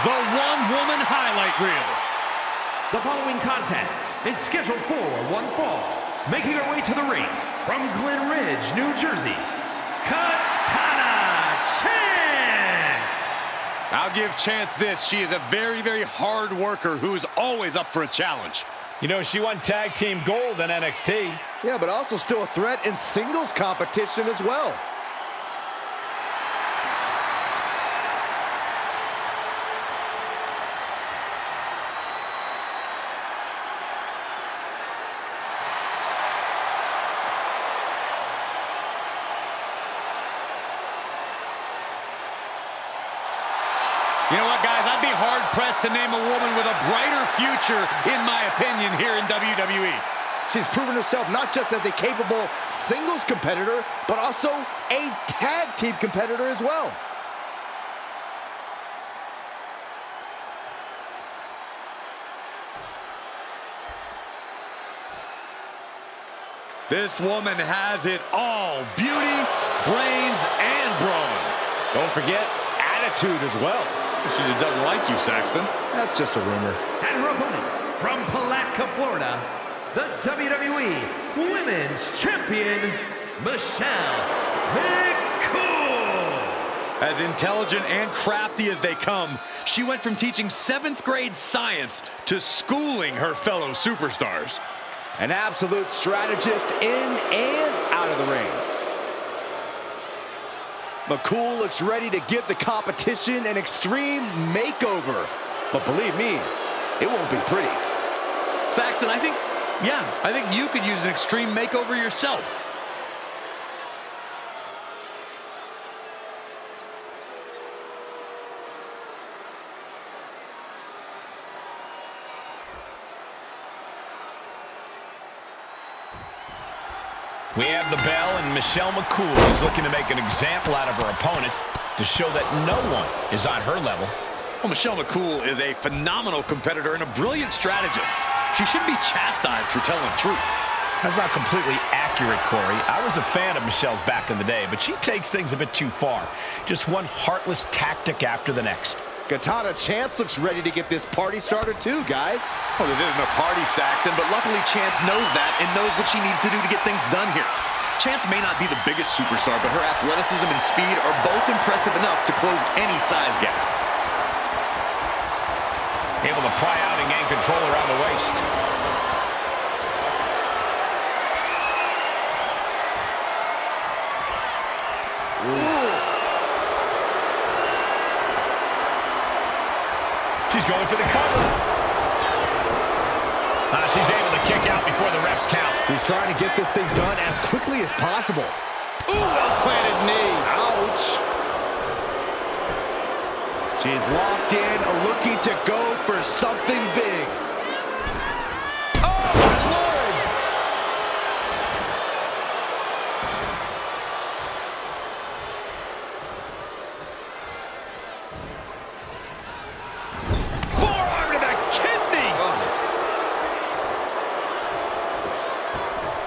the one-woman highlight reel. The following contest is scheduled for one fall. Making her way to the ring from Glen Ridge, New Jersey, Katana Chance! I'll give Chance this. She is a very, very hard worker who is always up for a challenge. You know, she won tag team gold in NXT. Yeah, but also still a threat in singles competition as well. You know what, guys? I'd be hard-pressed to name a woman with a brighter future, in my opinion, here in WWE. She's proven herself not just as a capable singles competitor, but also a tag team competitor as well. This woman has it all. Beauty, brains, and brawn. Don't forget, attitude as well. She just doesn't like you, Saxton. That's just a rumor. And her opponent from Palatka, Florida, the WWE Women's Champion, Michelle McCool. As intelligent and crafty as they come, she went from teaching 7th grade science to schooling her fellow superstars. An absolute strategist in and out of the ring. McCool looks ready to give the competition an extreme makeover. But believe me, it won't be pretty. Saxton, I think you could use an extreme makeover yourself. We have the bell, and Michelle McCool is looking to make an example out of her opponent to show that no one is on her level. Well, Michelle McCool is a phenomenal competitor and a brilliant strategist. She should be chastised for telling the truth. That's not completely accurate, Corey. I was a fan of Michelle's back in the day, but she takes things a bit too far. Just one heartless tactic after the next. Katana Chance looks ready to get this party started too, guys. Well, this isn't a party, Saxton, but luckily Chance knows that and knows what she needs to do to get things done here. Chance may not be the biggest superstar, but her athleticism and speed are both impressive enough to close any size gap. Able to pry out and gain control around the waist. She's going for the cover. She's able to kick out before the refs count. She's trying to get this thing done as quickly as possible. Ooh, well-planted knee. Ouch. She's locked in, looking to go for something big. Oh, my Lord! Forearm to the kidneys.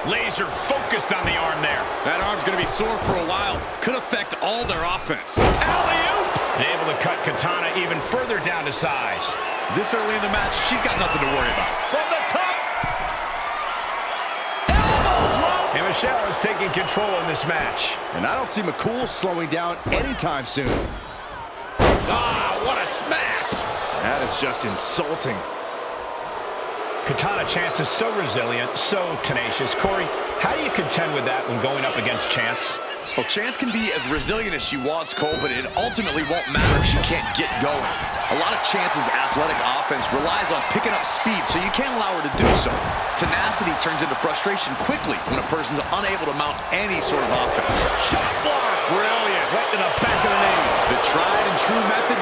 Laser focused on the arm there. That arm's going to be sore for a while. Could affect all their offense. Alley-oop. And able to cut Katana even further down to size. This early in the match, she's got nothing to worry about. From the top. Elbow drop. And Michelle is taking control in this match. And I don't see McCool slowing down anytime soon. Ah, what a smash. That is just insulting. Katana Chance is so resilient, so tenacious. Corey, how do you contend with that when going up against Chance? Well, Chance can be as resilient as she wants, Cole, but it ultimately won't matter if she can't get going. A lot of Chance's athletic offense relies on picking up speed, so you can't allow her to do so. Tenacity turns into frustration quickly when a person's unable to mount any sort of offense. Shot block. Brilliant. Right to the back of the knee. The tried and true method.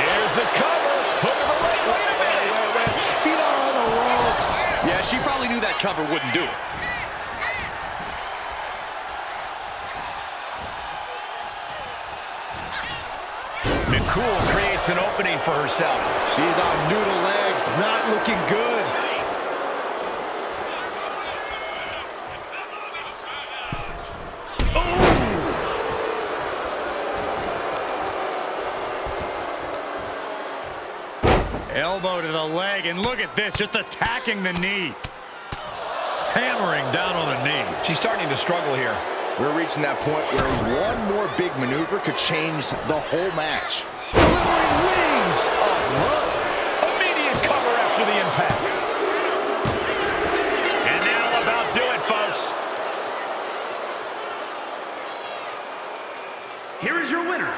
Here's the cover. Hook of the leg. Wait a minute. Feet are on the ropes. Yeah, she probably knew that cover wouldn't do it. McCool creates an opening for herself. She's on noodle legs, not looking good. Elbow to the leg, and look at this, just attacking the knee. Hammering down on the knee. She's starting to struggle here. We're reaching that point where one more big maneuver could change the whole match. Delivering wings of love. Immediate cover after the impact. And that'll about do it, folks. Here is your winner,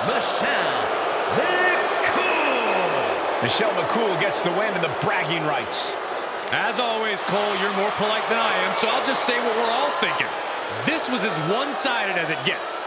Michelle McCool. Michelle McCool gets the win and the bragging rights. As always, Cole, you're more polite than I am, so I'll just say what we're all thinking. This was as one-sided as it gets.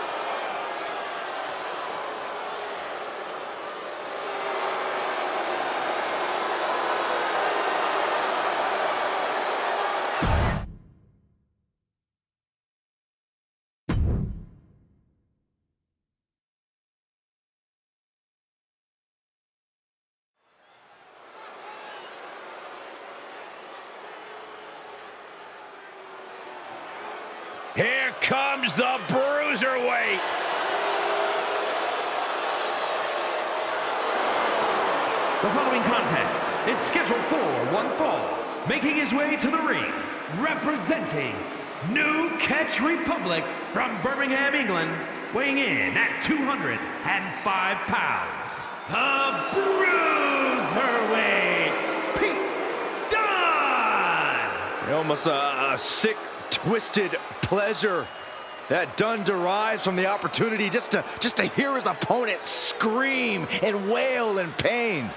Here comes the bruiserweight. The following contest is scheduled for one fall. Making his way to the ring, representing New Catch Republic from Birmingham, England, weighing in at 205 pounds, a bruiserweight, Pete Dunne! Almost a sick, twisted pleasure that Dunne derives from the opportunity just to hear his opponent scream and wail in pain.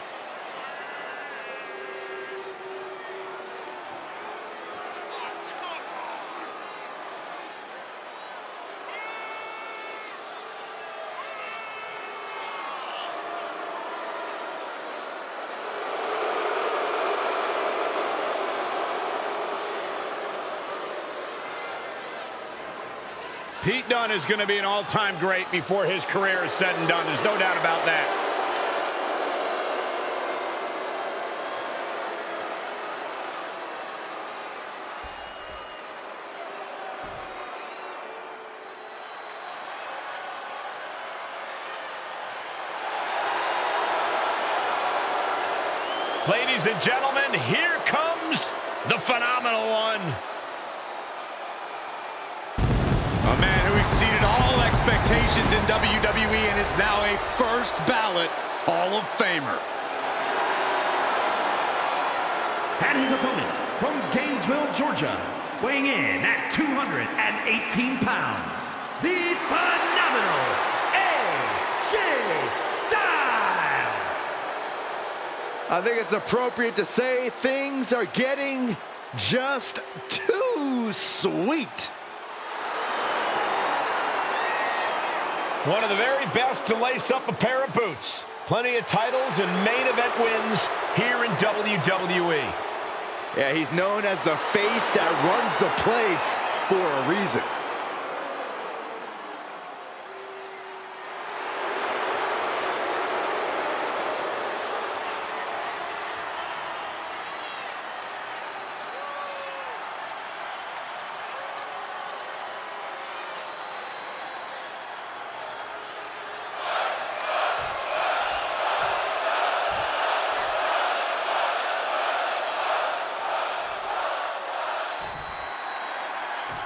Pete Dunne is going to be an all-time great before his career is said and done. There's no doubt about that. Ladies and gentlemen, here comes the phenomenal one. A man who exceeded all expectations in WWE and is now a first ballot Hall of Famer. And his opponent from Gainesville, Georgia, weighing in at 218 pounds, the phenomenal AJ Styles. I think it's appropriate to say things are getting just too sweet. One of the very best to lace up a pair of boots. Plenty of titles and main event wins here in WWE. Yeah, he's known as the face that runs the place for a reason.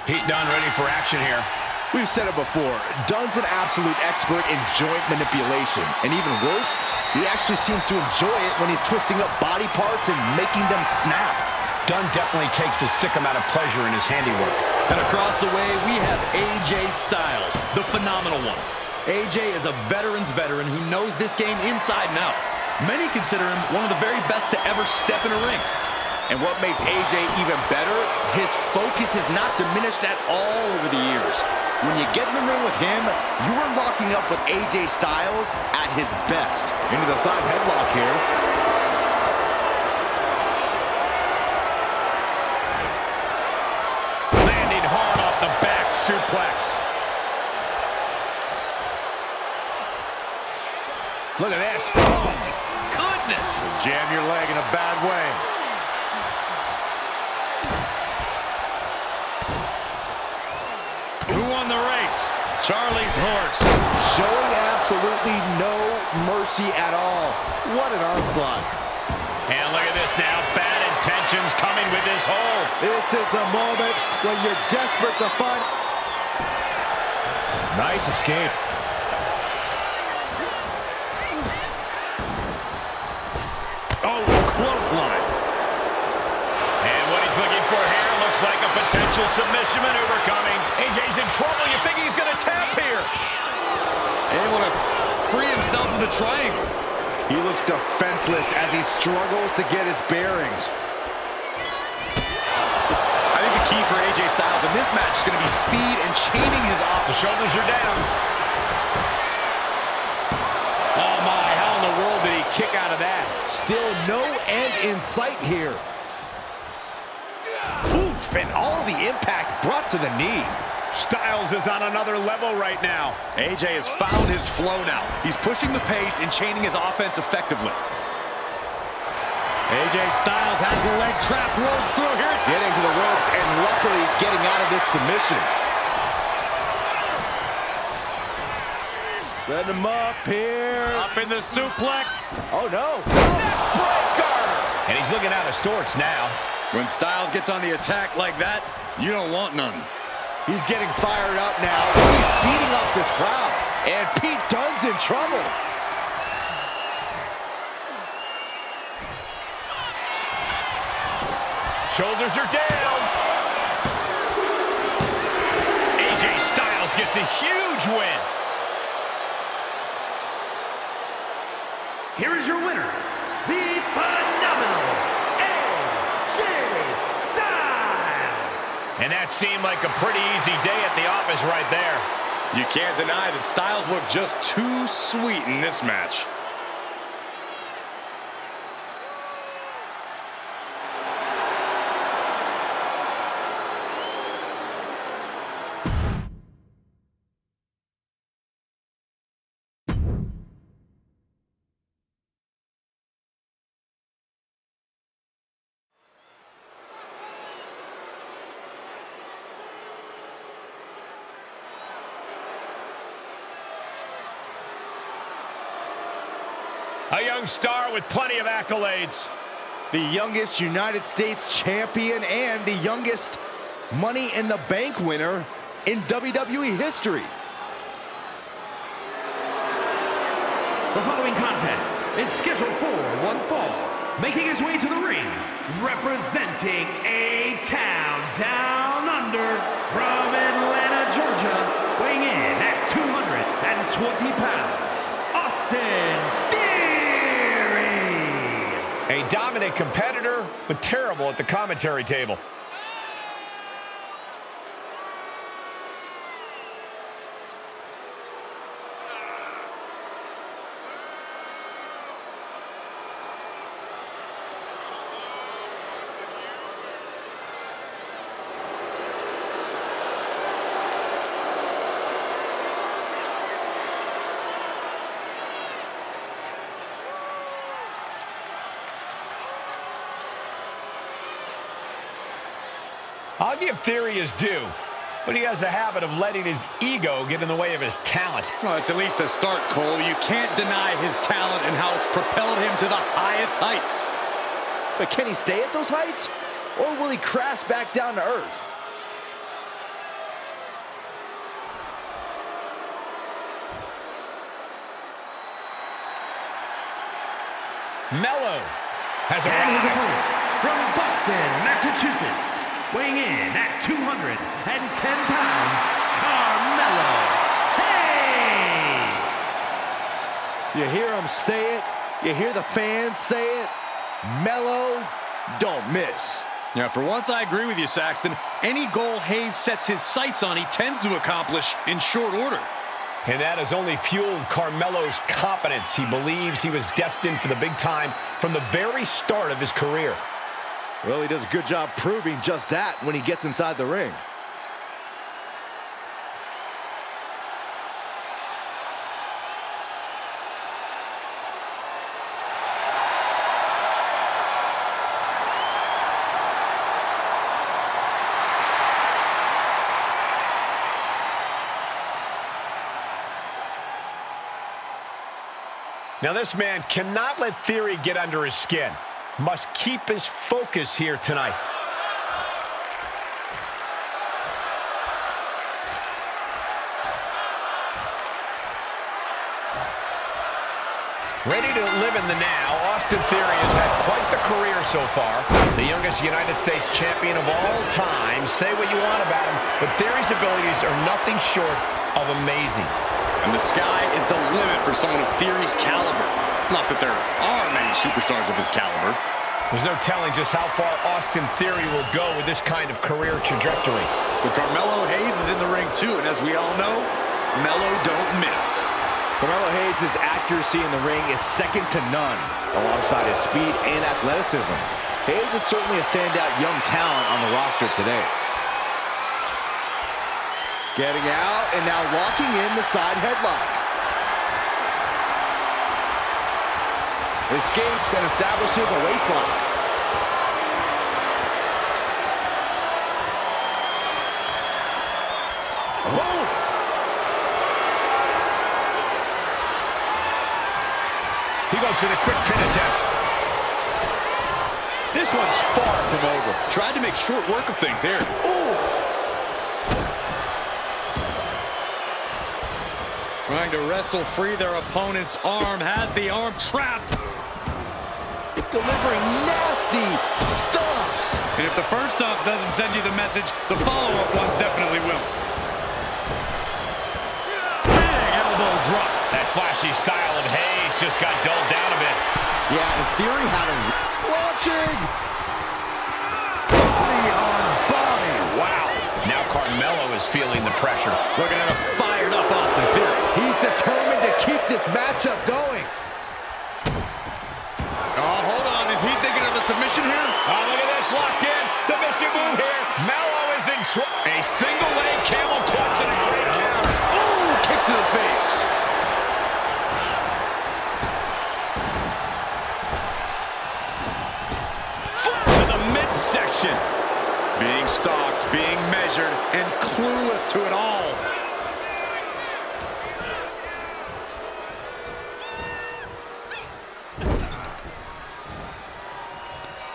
Pete Dunne ready for action here. We've said it before, Dunne's an absolute expert in joint manipulation. And even worse, he actually seems to enjoy it when he's twisting up body parts and making them snap. Dunne definitely takes a sick amount of pleasure in his handiwork. And across the way, we have AJ Styles, the phenomenal one. AJ is a veteran's veteran who knows this game inside and out. Many consider him one of the very best to ever step in a ring. And what makes AJ even better, his focus is not diminished at all over the years. When you get in the ring with him, you are locking up with AJ Styles at his best. Into the side headlock here. Landing hard off the back suplex. Look at this. Oh, my goodness. Jam your leg in a bad way. Who won the race? Charlie's horse. Showing absolutely no mercy at all. What an onslaught. And look at this now. Bad intentions coming with this hold. This is the moment when you're desperate to find... Nice escape. Oh, clothesline. And what he's looking for here looks like a potential submission maneuver coming. AJ's in trouble. You think he's going to tap here? Able to free himself of the triangle. He looks defenseless as he struggles to get his bearings. I think the key for AJ Styles in this match is going to be speed and chaining his The offense. shoulders are down. Oh my, how in the world did he kick out of that? Still no end in sight here. Oof, and all the impact brought to the knee. Styles is on another level right now. AJ has found his flow now. He's pushing the pace and chaining his offense effectively. AJ Styles has the leg trap, rolls through here. Getting to the ropes and luckily getting out of this submission. Set him up here. Up in the suplex. Oh no. Neckbreaker! And he's looking out of sorts now. When Styles gets on the attack like that, you don't want none. He's getting fired up now. He's feeding off this crowd. And Pete Dunne's in trouble. Shoulders are down. AJ Styles gets a huge win. Here is your winner, the phenomenal AJ Styles. And that seemed like a pretty easy day at the office right there. You can't deny that Styles looked just too sweet in this match. A young star with plenty of accolades. The youngest United States champion and the youngest Money in the Bank winner in WWE history. The following contest is scheduled for one fall. Making his way to the ring, representing A-Town Down Under from Atlanta, Georgia, weighing in at 220 pounds, Austin Theory. A dominant competitor, but terrible at the commentary table. I'll give Theory his due, but he has a habit of letting his ego get in the way of his talent. Well, it's at least a start, Cole. You can't deny his talent and how it's propelled him to the highest heights. But can he stay at those heights? Or will he crash back down to earth? Mello has And his arrived. opponent from Boston, Massachusetts, weighing in at 210 pounds, Carmelo Hayes. You hear him say it. You hear the fans say it. Mello, don't miss. Yeah, for once I agree with you, Saxton. Any goal Hayes sets his sights on, he tends to accomplish in short order. And that has only fueled Carmelo's confidence. He believes he was destined for the big time from the very start of his career. Well, he does a good job proving just that when he gets inside the ring. Now, this man cannot let Theory get under his skin. must keep his focus here tonight. Ready to live in the now, Austin Theory has had quite the career so far. The youngest United States champion of all time. Say what you want about him, but Theory's abilities are nothing short of amazing. And the sky is the limit for someone of Theory's caliber. Not that there are many superstars of his caliber. There's no telling just how far Austin Theory will go with this kind of career trajectory. But Carmelo Hayes is in the ring too, and as we all know, Melo don't miss. Carmelo Hayes' accuracy in the ring is second to none, alongside his speed and athleticism. Hayes is certainly a standout young talent on the roster today. Getting out and now locking in the side headlock. Escapes and establishes a waistlock. Boom! He goes for the quick pin attempt. This one's far from over. Tried to make short work of things here. Oof! Trying to wrestle free their opponent's arm, has the arm trapped. Delivering nasty stomps. And if the first stomp doesn't send you the message, the follow-up ones definitely will. Big elbow drop. That flashy style of Hayes just got dulled down a bit. Yeah, in theory, had him watching. Body on body. Wow. Now Carmelo is feeling the pressure. Looking at a fired up Austin Theory. He's determined to keep this matchup going. Oh, hold on. Is he thinking of a submission here? Oh, look at this. Locked in. Submission move here. Melo is in trouble. A single leg camel clutch and a great counter. Ooh, kick to the face. Foot to the midsection. Being stalked, being measured, and clueless to it all.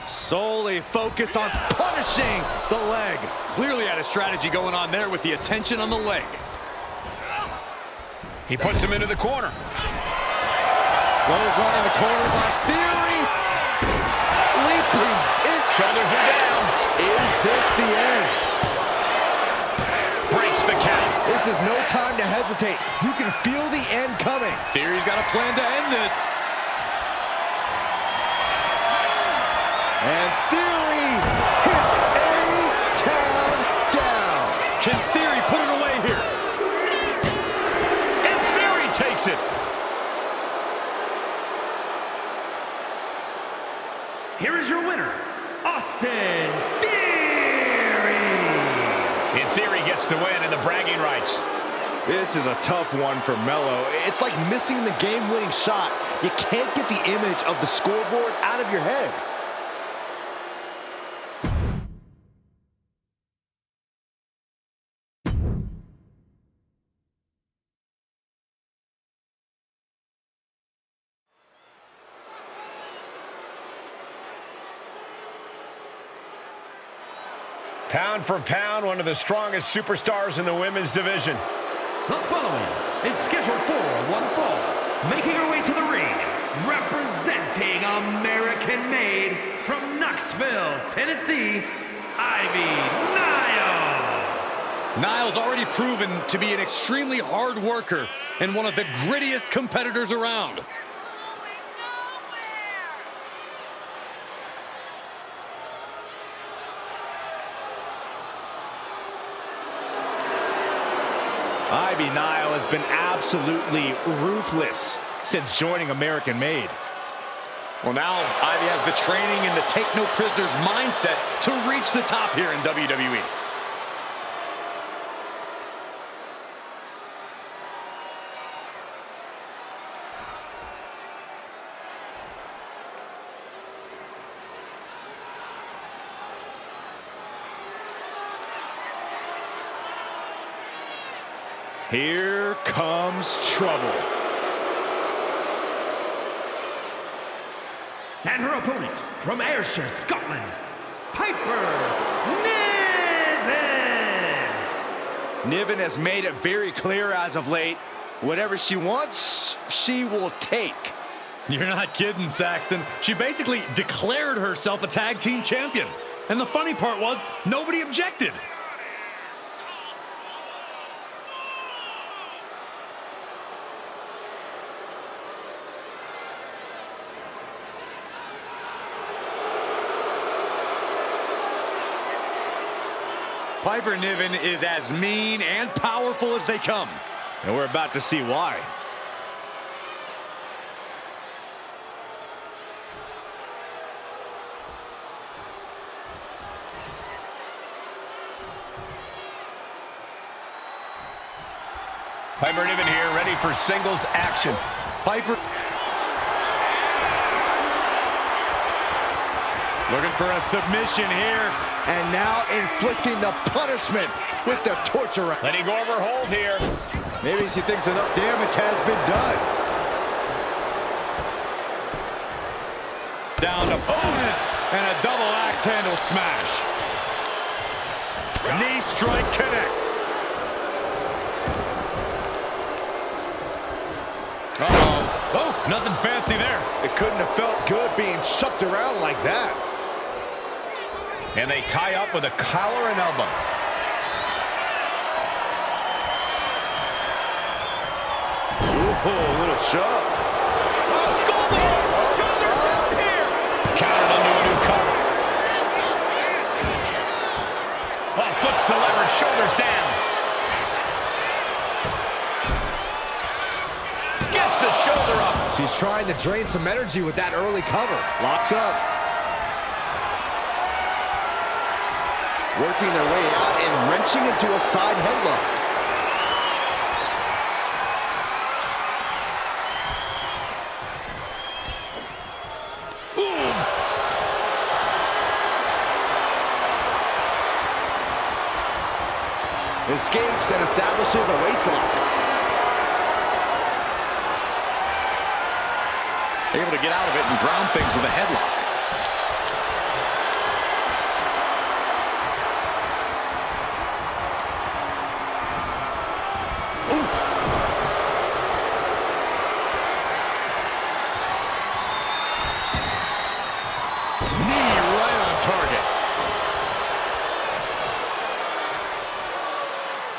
Solely focused on punishing the leg. Clearly had a strategy going on there with the attention on the leg. He puts him into the corner. Goes on in the corner by Theory. Leaping in. Shoulders are down. Is this the end? Breaks the count. This is no time to hesitate. You can feel the end coming. Theory's got a plan to end this. And Theory hits A-Town down. Can Theory put it away here? And Theory takes it. Here is your winner, Austin Theory. And Theory gets the win and the bragging rights. This is a tough one for Melo. It's like missing the game-winning shot. You can't get the image of the scoreboard out of your head. Pound for pound, one of the strongest superstars in the women's division. The following is scheduled for one fall. Making her way to the ring, representing American-made from Knoxville, Tennessee, Ivy Nile. Nile's already proven to be an extremely hard worker and one of the grittiest competitors around. Ivy Nile has been absolutely ruthless since joining American Made. Well, now Ivy has the training and the take-no-prisoners mindset to reach the top here in WWE. Here comes trouble. And her opponent from Ayrshire, Scotland, Piper Niven. Niven has made it very clear as of late, whatever she wants, she will take. You're not kidding, Saxton. She basically declared herself a tag team champion. And the funny part was, nobody objected. Piper Niven is as mean and powerful as they come. And we're about to see why. Piper Niven here, ready for singles action. Piper looking for a submission here. And now inflicting the punishment with the torture rack. Letting go of her hold here. Maybe she thinks enough damage has been done. Down to opponent and a double axe handle smash. Knee strike connects. Uh-oh. Oh, nothing fancy there. It couldn't have felt good being chucked around like that. And they tie up with a collar and elbow. Ooh, a little shove. Oh, skullboard! Shoulders down here! Countered into a new cover. Oh, flips the lever, shoulders down. Gets the shoulder up. She's trying to drain some energy with that early cover. Locks up. Working their way out and wrenching into a side headlock. Ooh. Escapes and establishes a waistlock. Able to get out of it and ground things with a headlock.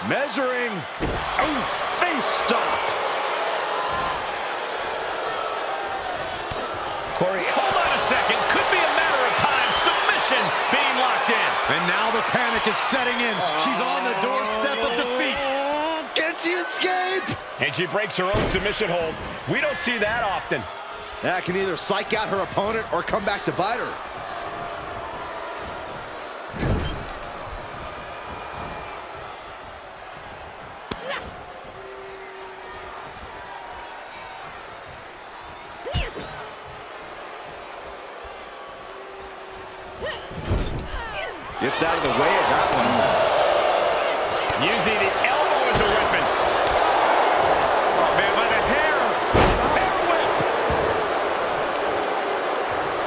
Measuring. Oh, face stop. Corey, hold on a second. Could be a matter of time. Submission being locked in. And now the panic is setting in. She's on the doorstep of defeat. Can she escape? And she breaks her own submission hold. We don't see that often. That can either psych out her opponent or come back to bite her. Gets out of the way of that one. Using the elbow as a weapon. Oh, man, by the hair. Hair whip.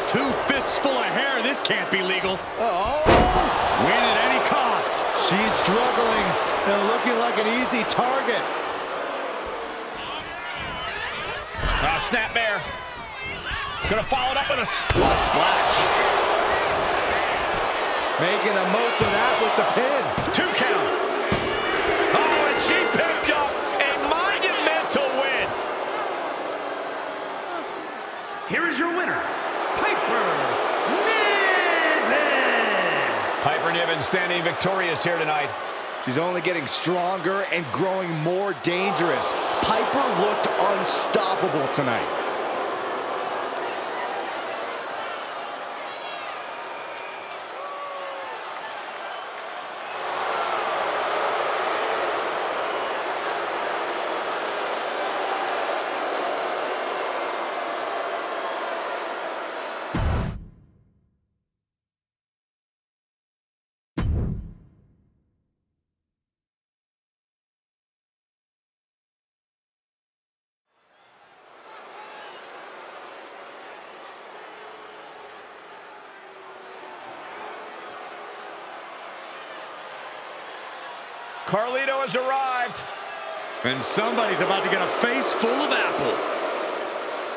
2 fists full of hair. This can't be legal. Oh! Win at any cost. She's struggling and looking like an easy target. Snap bear. Could have followed up with a splash. Making the most of that with the pin. 2 count. Oh, and she picked up a monumental win. Here is your winner, Piper Niven. Piper Niven standing victorious here tonight. She's only getting stronger and growing more dangerous. Piper looked unstoppable tonight. Carlito has arrived. And somebody's about to get a face full of apple.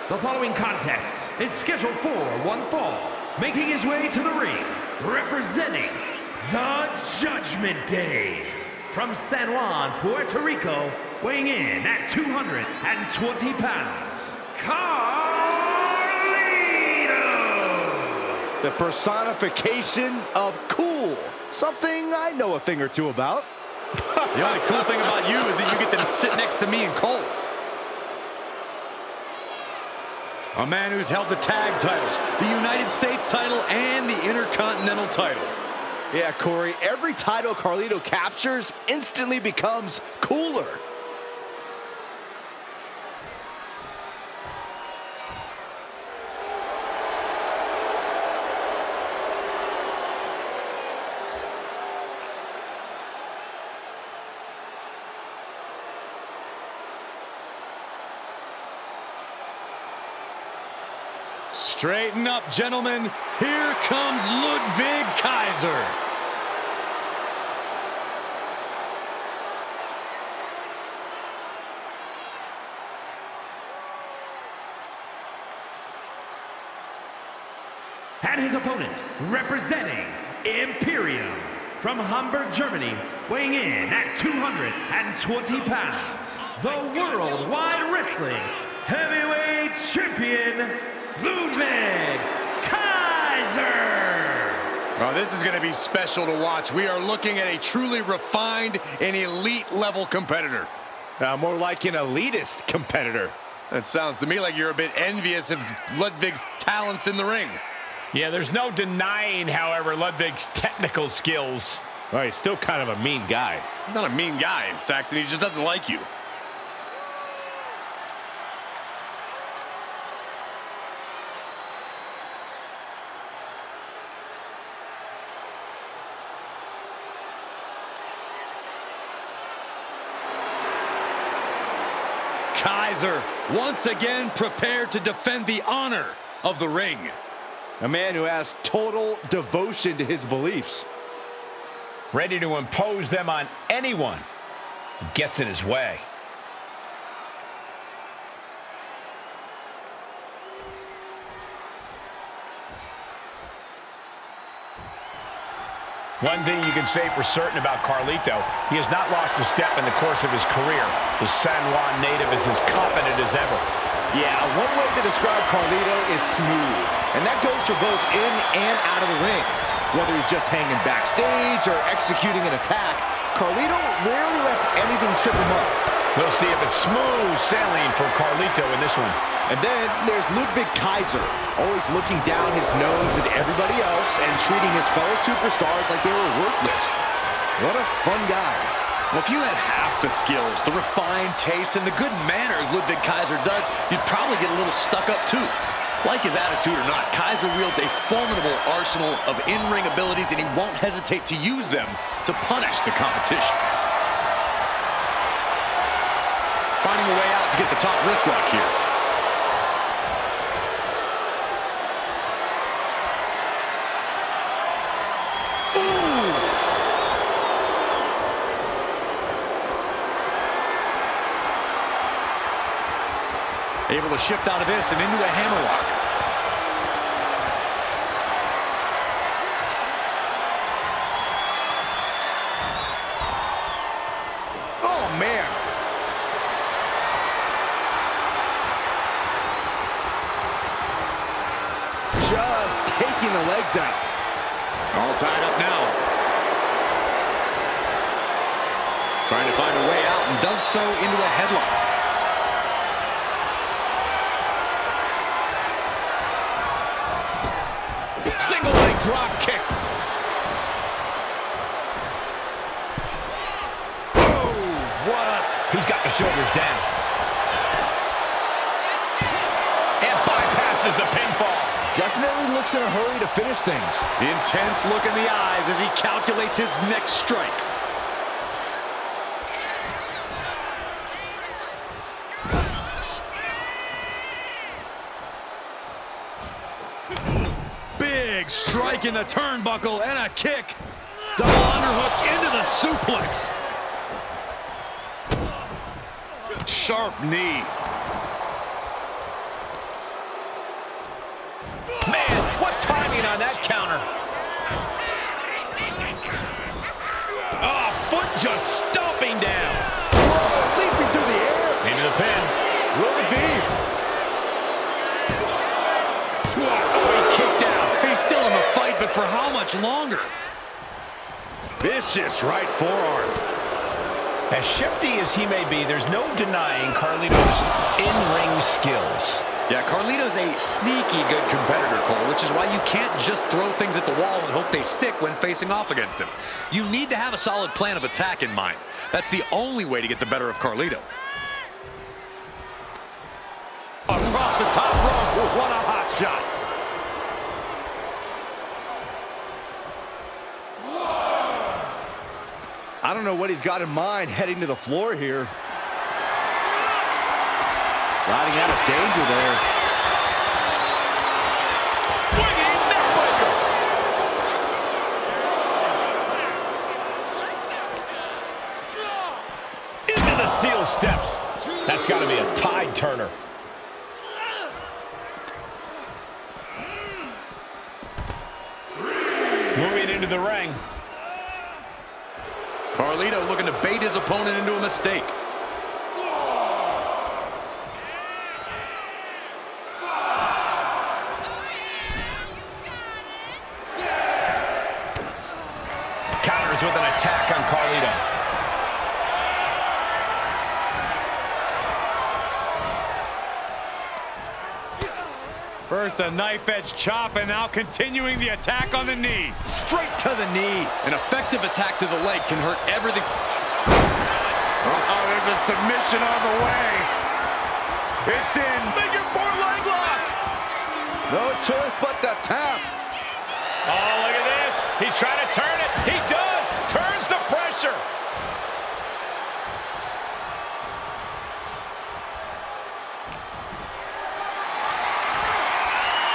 The following contest is scheduled for one fall. Making his way to the ring, representing the Judgment Day. From San Juan, Puerto Rico, weighing in at 220 pounds, Carlito! The personification of cool. Something I know a thing or two about. The only cool thing about you is that you get to sit next to me and Cole. A man who's held the tag titles, the United States title, and the Intercontinental title. Yeah, Corey, every title Carlito captures instantly becomes cooler. Straighten up, gentlemen. Here comes Ludwig Kaiser. And his opponent, representing Imperium, from Hamburg, Germany, weighing in at 220 pounds, the Worldwide Wrestling Heavyweight Champion, Ludwig Kaiser! Oh, this is going to be special to watch. We are looking at a truly refined and elite-level competitor. More like an elitist competitor. That sounds to me like you're a bit envious of Ludwig's talents in the ring. Yeah, there's no denying, however, Ludwig's technical skills. Well, he's still kind of a mean guy. He's not a mean guy, Saxon. He just doesn't like you. Kaiser, once again prepared to defend the honor of the ring. A man who has total devotion to his beliefs. Ready to impose them on anyone who gets in his way. One thing you can say for certain about Carlito, he has not lost a step in the course of his career. The San Juan native is as confident as ever. Yeah, one way to describe Carlito is smooth. And that goes for both in and out of the ring. Whether he's just hanging backstage or executing an attack, Carlito rarely lets anything trip him up. We'll see if it's smooth sailing for Carlito in this one. And then there's Ludwig Kaiser, always looking down his nose at everybody else and treating his fellow superstars like they were worthless. What a fun guy. Well, if you had half the skills, the refined taste, and the good manners Ludwig Kaiser does, you'd probably get a little stuck up too. Like his attitude or not, Kaiser wields a formidable arsenal of in-ring abilities, and he won't hesitate to use them to punish the competition. Finding a way out to get the top wrist lock here. Able to shift out of this and into a hammerlock. Oh, man. Just taking the legs out. All tied up now. Trying to find a way out and does so into a headlock. Single leg drop kick. He's got the shoulders down. And bypasses the pinfall. Definitely looks in a hurry to finish things. Intense look in the eyes as he calculates his next strike. Big strike in the turnbuckle and a kick. Double underhook into the suplex. sharp knee. Man, what timing on that counter. Oh, foot just stomping down. Whoa, leaping through the air. Into the pin. Will it be? Oh, he kicked out. He's still in the fight, but for how much longer? Vicious right forearm. As shifty as he may be, there's no denying Carlito's in-ring skills. Yeah, Carlito's a sneaky good competitor, Cole, which is why you can't just throw things at the wall and hope they stick when facing off against him. You need to have a solid plan of attack in mind. That's the only way to get the better of Carlito. Across the top rope. What a hot shot. I don't know what he's got in mind heading to the floor here. Sliding out of danger there. Swinging neckbreaker. Into the steel steps. That's got to be a tide turner. Moving into the ring. Carlito looking to bait his opponent into a mistake. Counters with an attack on Carlito. First a knife-edge chop, and now continuing the attack on the knee. Straight to the knee. An effective attack to the leg can hurt everything. Oh, there's a submission on the way. It's in. Figure four leg lock. No choice but to tap. Oh, look at this. He's trying to turn it. He does. Turns the pressure.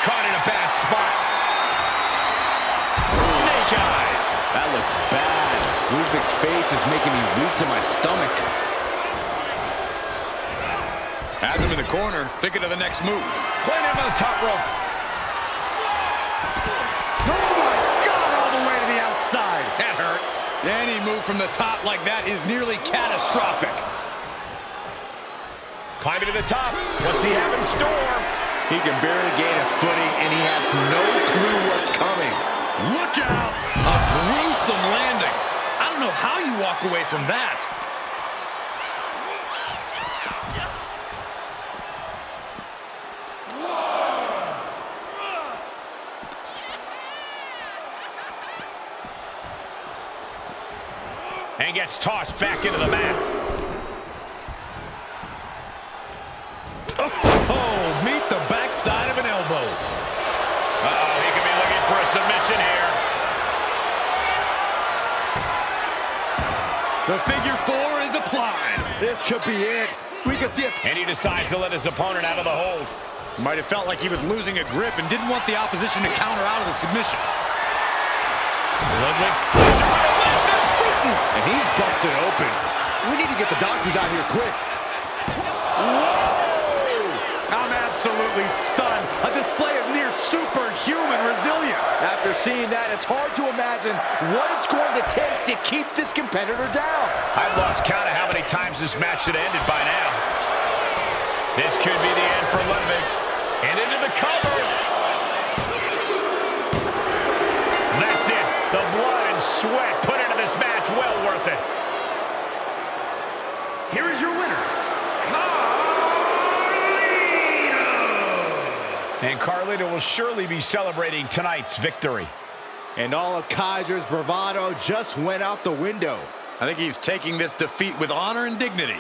Caught in a bad spot. Snake eyes. That looks bad. Ludwig's face is making me weak to my stomach. Has him in the corner, thinking of the next move. Playing him on the top rope. Oh my God, all the way to the outside. That hurt. Any move from the top like that is nearly catastrophic. Climbing to the top. What's he have in store? He can barely gain his footing, and he has no clue what's coming. Look out! A gruesome landing. I don't know how you walk away from that. And gets tossed back into the mat. Oh, meet the backside of an elbow. Uh-oh, he could be looking for a submission here. The figure four is applied. This could be it. We could see it. And he decides to let his opponent out of the hold. Might have felt like he was losing a grip and didn't want the opposition to counter out of the submission. Ludwig. And he's busted open. We need to get the doctors out here quick. Whoa! I'm absolutely stunned. A display of near superhuman resilience. After seeing that, it's hard to imagine what it's going to take to keep this competitor down. I've lost count of how many times this match should have ended by now. This could be the end for Ludwig. And into the cover. That's it. The blood and sweat put into this match, well worth it. Here is your winner, Carlito! And Carlito will surely be celebrating tonight's victory. And all of Kaiser's bravado just went out the window. I think he's taking this defeat with honor and dignity.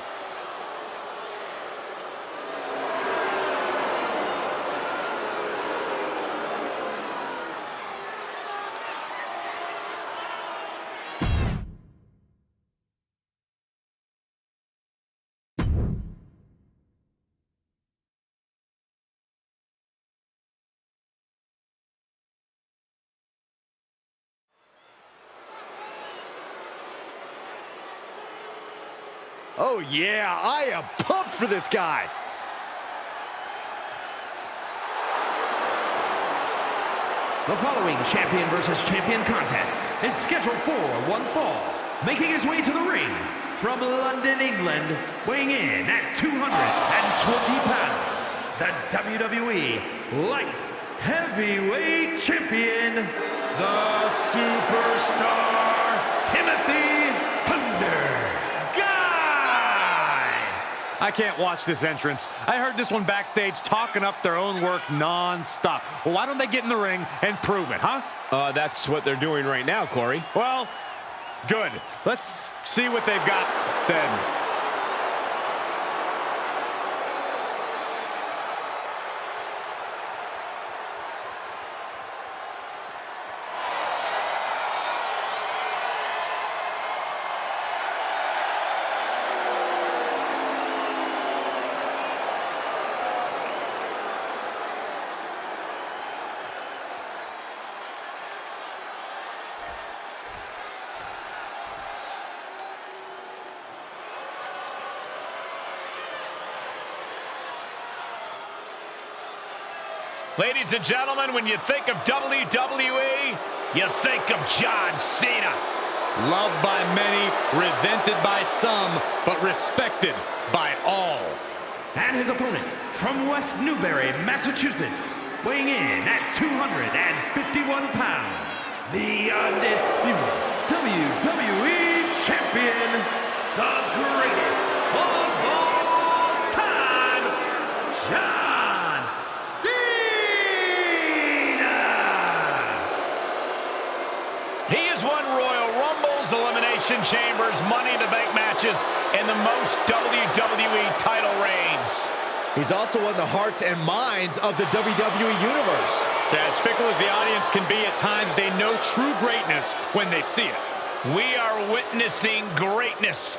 Oh, yeah, I am pumped for this guy. The following champion versus champion contest is scheduled for one fall. Making his way to the ring from London, England, weighing in at 220 pounds, the WWE Light Heavyweight Champion, the Superstar Timothy Thunder Guy! I can't watch this entrance. I heard this one backstage talking up their own work non-stop. Well, why don't they get in the ring and prove it, huh? That's what they're doing right now, Corey. Well, good. Let's see what they've got then. Ladies and gentlemen, when you think of WWE, you think of John Cena. Loved by many, resented by some, but respected by all. And his opponent from West Newbury, Massachusetts, weighing in at 251 pounds, the undisputed WWE Champion, the greatest of all times, John Cena! He has won Royal Rumbles, Elimination Chambers, Money in the Bank matches, and the most WWE title reigns. He's also won the hearts and minds of the WWE Universe. As fickle as the audience can be at times, they know true greatness when they see it. We are witnessing greatness.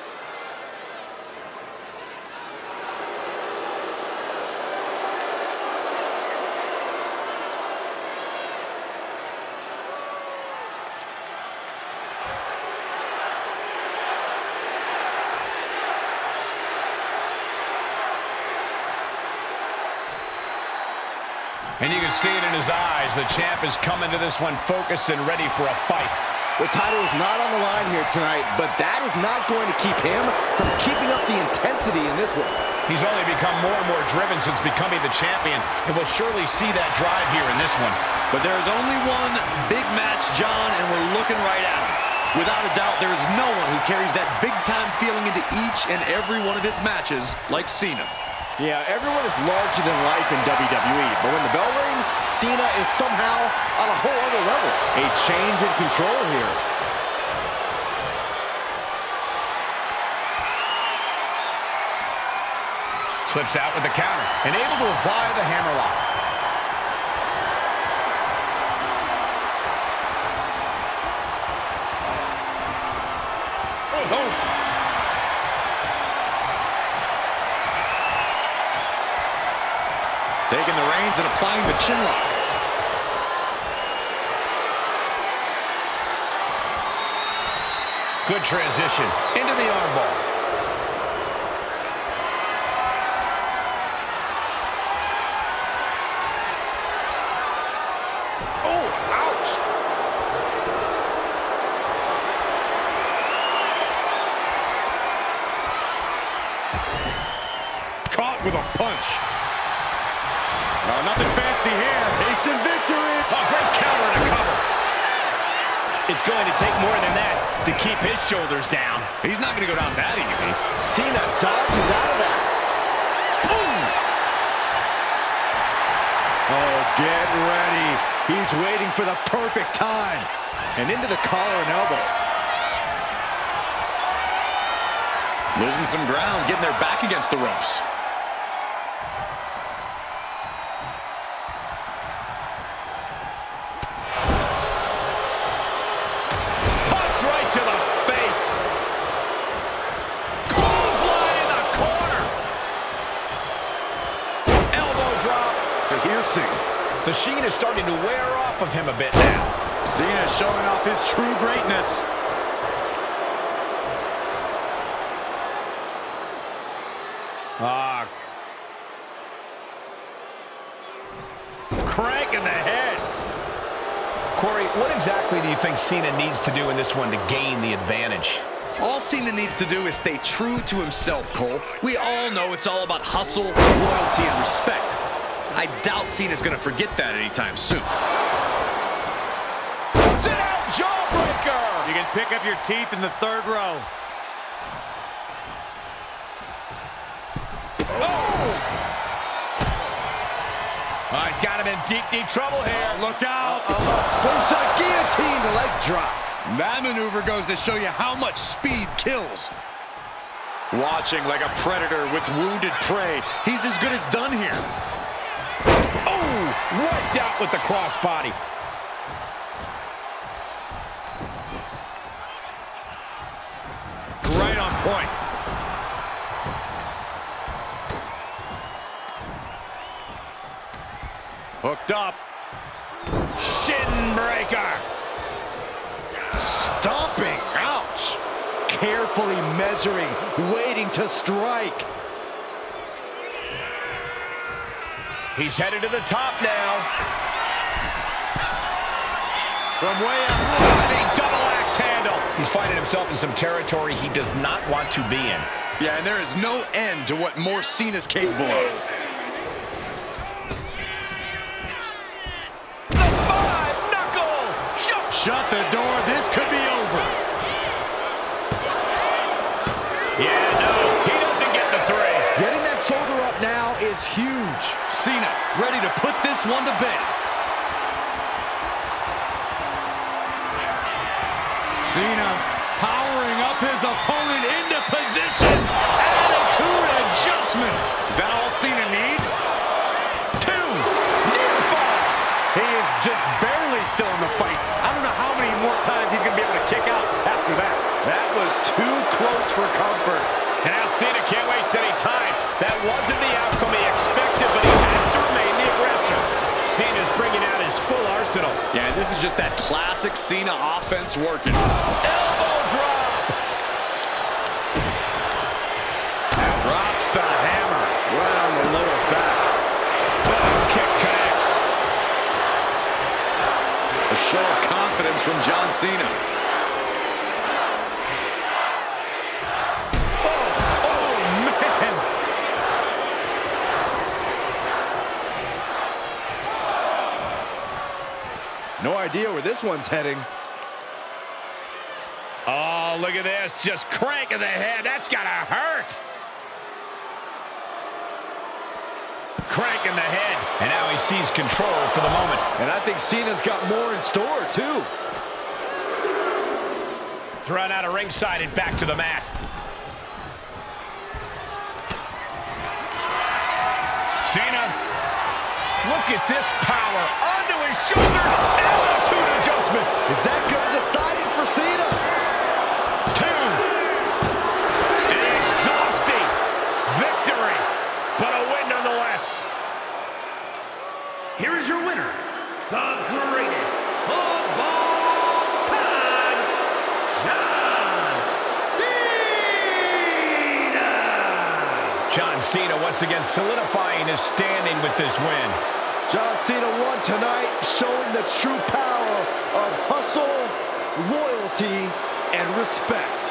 And you can see it in his eyes. The champ has come into this one focused and ready for a fight. The title is not on the line here tonight, but that is not going to keep him from keeping up the intensity in this one. He's only become more and more driven since becoming the champion, and we'll surely see that drive here in this one. But there's only one big match, John, and we're looking right at him. Without a doubt, there is no one who carries that big-time feeling into each and every one of his matches like Cena. Yeah, everyone is larger than life in WWE, but when the bell rings, Cena is somehow on a whole other level. A change in control here. Slips out with the counter and able to apply the hammerlock. Oh! Taking the reins and applying the chin lock. Good transition into the armbar. Oh, ouch! Caught with a punch. No, nothing fancy here. Tasting victory. A great counter to cover. It's going to take more than that to keep his shoulders down. He's not going to go down that easy. Cena dodges out of that. Boom! Oh, get ready. He's waiting for the perfect time. And into the collar and elbow. Losing some ground, getting their back against the ropes. Right to the face. Clothesline in the corner. Elbow drop. Piercing. The sheen is starting to wear off of him a bit now. Cena showing off his true greatness. Crank in the head. Corey, what exactly do you think Cena needs to do in this one to gain the advantage? All Cena needs to do is stay true to himself, Cole. We all know it's all about hustle, loyalty, and respect. I doubt Cena's going to forget that anytime soon. Sit out jawbreaker! You can pick up your teeth in the third row. Oh, he's got him in deep, deep trouble here. Look out. Slingshot guillotine, the leg drop. That maneuver goes to show you how much speed kills. Watching like a predator with wounded prey. He's as good as done here. Oh, wiped out with the crossbody. Right on point. Hooked up. Shin breaker. Stomping. Ouch. Carefully measuring, waiting to strike. He's headed to the top now. From way up. Diving double axe handle. He's finding himself in some territory he does not want to be in. Yeah, and there is no end to what more Cena's capable of. The five knuckle. Shut the door. This could be over. Yeah, no, he doesn't get the three. Getting that shoulder up now is huge. Cena ready to put this one to bed. Cena powering up his opponent into position. Attitude adjustment. Is that all Cena needs? 2. Near fall. He is just barely still in the fight. I don't know how many more times he's going to be able to kick out after that. That was too close for comfort. And now Cena can't waste any time. That wasn't the outcome he expected, but he has to remain the aggressor. Cena's bringing out his full arsenal. Yeah, this is just that classic Cena offense working. Elbow drop. Drops the hammer. Right on the lower back. Boom, kick connects. A show of confidence from John Cena. No idea where this one's heading. Oh, look at this. Just cranking the head. That's got to hurt. Cranking the head. And now he sees control for the moment. And I think Cena's got more in store, too. Thrown out of ringside and back to the mat. Cena. Look at this power. Onto his shoulders. Attitude adjustment. Is that going to decide it for Cena? 2. An exhausting victory, but a win nonetheless. Here is your winner, the greatest of all time, John Cena! John Cena once again solidifying his standing with this win. John Cena won tonight, showing the true power of hustle, loyalty, and respect.